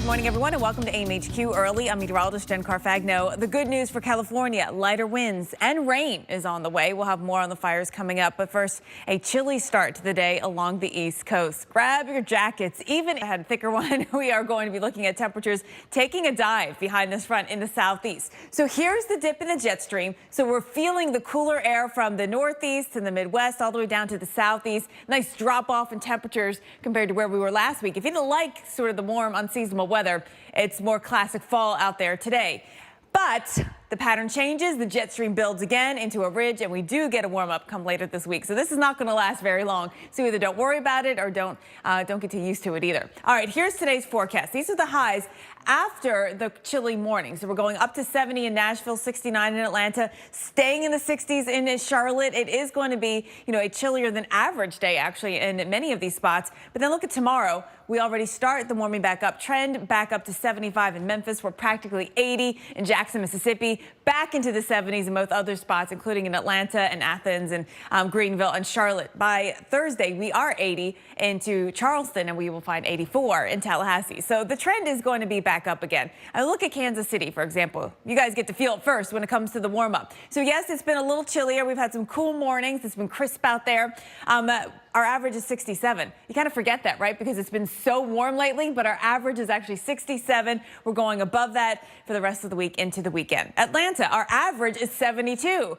Good morning, everyone, and welcome to AMHQ Early. I'm meteorologist Jen Carfagno. The good news for California, lighter winds and rain is on the way. We'll have more on the fires coming up. But first, a chilly start to the day along the East Coast. Grab your jackets. Even had a thicker one. We are going to be looking at temperatures taking a dive behind this front in the southeast. So here's the dip in the jet stream. So we're feeling the cooler air from the northeast and the Midwest all the way down to the southeast. Nice drop off in temperatures compared to where we were last week. If you didn't like sort of the warm, unseasonable weather, it's more classic fall out there today. But the pattern changes, the jet stream builds again into a ridge, and we do get a warm up come later this week. So this is not going to last very long. So either don't worry about it or don't get too used to it either. All right, here's today's forecast. These are the highs after the chilly morning. So we're going up to 70 in Nashville, 69 in Atlanta, staying in the 60s in Charlotte. It is going to be, a chillier than average day actually in many of these spots. But then look at tomorrow. We already start the warming back up trend, back up to 75 in Memphis. We're practically 80 in Jackson, Mississippi, back into the 70s in most other spots, including in Atlanta and Athens and Greenville and Charlotte. By Thursday, we are 80 into Charleston, and we will find 84 in Tallahassee. So the trend is going to be back up again. I look at Kansas City, for example. You guys get to feel it first when it comes to the warm up. So yes, it's been a little chillier. We've had some cool mornings. It's been crisp out there. Our average is 67. You kind of forget that, right? Because it's been so warm lately, but our average is actually 67. We're going above that for the rest of the week into the weekend. Atlanta, our average is 72.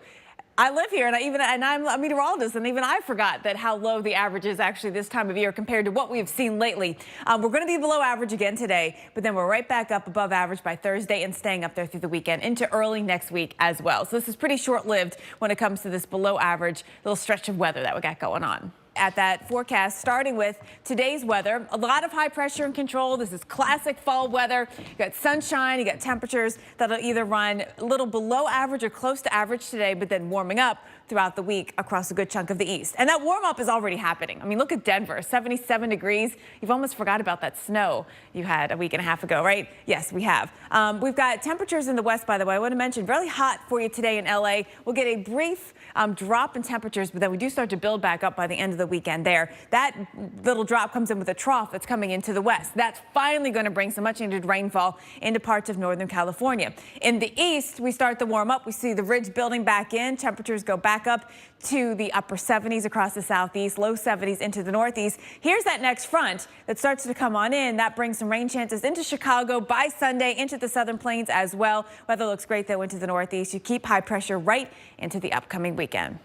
I live here, and I'm a meteorologist, and even I forgot that how low the average is actually this time of year compared to what we've seen lately. We're going to be below average again today, but then we're right back up above average by Thursday and staying up there through the weekend into early next week as well. So this is pretty short-lived when it comes to this below average little stretch of weather that we got going on. At that forecast, starting with today's weather, a lot of high pressure and control. This is classic fall weather. You got sunshine, you got temperatures that'll either run a little below average or close to average today, but then warming up throughout the week across a good chunk of the east. And that warm up is already happening. I mean, look at Denver, 77 degrees. You've almost forgot about that snow you had a week and a half ago, right? Yes, we have. We've got temperatures in the west, by the way. I want to mention, really hot for you today in LA. We'll get a brief drop in temperatures, but then we do start to build back up by the end of the weekend there. That little drop comes in with a trough that's coming into the west. That's finally going to bring some much needed rainfall into parts of Northern California. In the east, we start the warm up. We see the ridge building back in. Temperatures go back up to the upper 70s across the southeast, low 70s into the northeast. Here's that next front that starts to come on in. That brings some rain chances into Chicago by Sunday, into the southern plains as well. Weather looks great, though, into the northeast. You keep high pressure right into the upcoming weekend.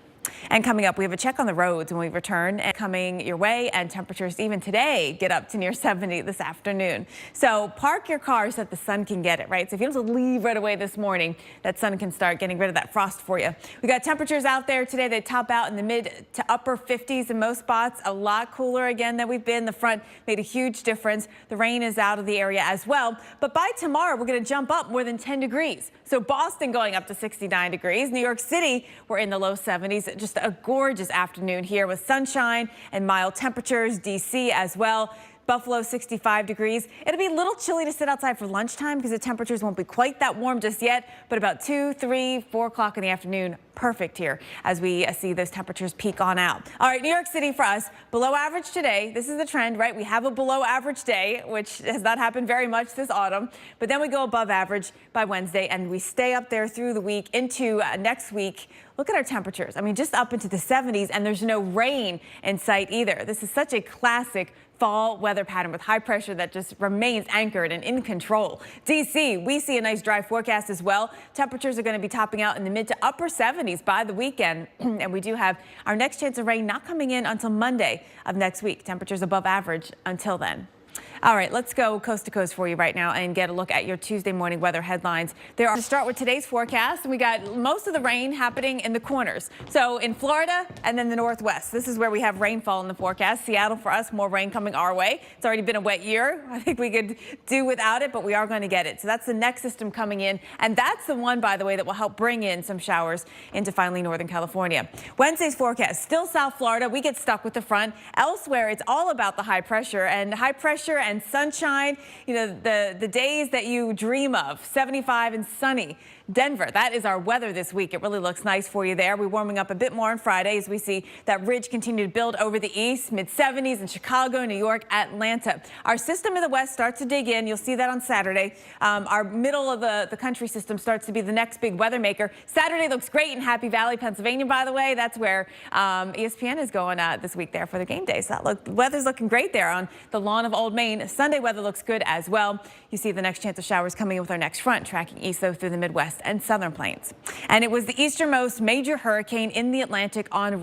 And coming up, we have a check on the roads when we return, and coming your way, and temperatures even today get up to near 70 this afternoon. So park your car so that the sun can get it, right? So if you don't have to leave right away this morning, that sun can start getting rid of that frost for you. We got temperatures out there today. They top out in the mid to upper 50s in most spots. A lot cooler again than we've been. The front made a huge difference. The rain is out of the area as well. But by tomorrow, we're going to jump up more than 10 degrees. So Boston going up to 69 degrees. New York City, we're in the low 70s. Just a gorgeous afternoon here with sunshine and mild temperatures. DC as well. Buffalo, 65 degrees. It'll be a little chilly to sit outside for lunchtime because the temperatures won't be quite that warm just yet, but about 2, 3, 4 o'clock in the afternoon, perfect here as we see those temperatures peak on out. All right, New York City for us, below average today. This is the trend, right? We have a below average day, which has not happened very much this autumn, but then we go above average by Wednesday, and we stay up there through the week into next week. Look at our temperatures. I mean, just up into the 70s, and there's no rain in sight either. This is such a classic fall weather pattern with high pressure that just remains anchored and in control. DC, we see a nice dry forecast as well. Temperatures are going to be topping out in the mid to upper 70s by the weekend. And we do have our next chance of rain not coming in until Monday of next week. Temperatures above average until then. All right, let's go coast to coast for you right now and get a look at your Tuesday morning weather headlines. To start with today's forecast, we got most of the rain happening in the corners. So in Florida and then the Northwest, this is where we have rainfall in the forecast. Seattle for us, more rain coming our way. It's already been a wet year. I think we could do without it, but we are going to get it. So that's the next system coming in. And that's the one, by the way, that will help bring in some showers into finally Northern California. Wednesday's forecast, still South Florida. We get stuck with the front. Elsewhere, it's all about the high pressure and sunshine, the days that you dream of, 75 and sunny. Denver, that is our weather this week. It really looks nice for you there. We're warming up a bit more on Friday as we see that ridge continue to build over the east, mid-70s in Chicago, New York, Atlanta. Our system in the west starts to dig in. You'll see that on Saturday. Our middle of the country system starts to be the next big weather maker. Saturday looks great in Happy Valley, Pennsylvania, by the way. That's where ESPN is going this week there for the game day. So the weather's looking great there on the lawn of Old Main. Sunday weather looks good as well. You see the next chance of showers coming in with our next front, tracking east though through the Midwest and southern plains. And it was the easternmost major hurricane in the Atlantic on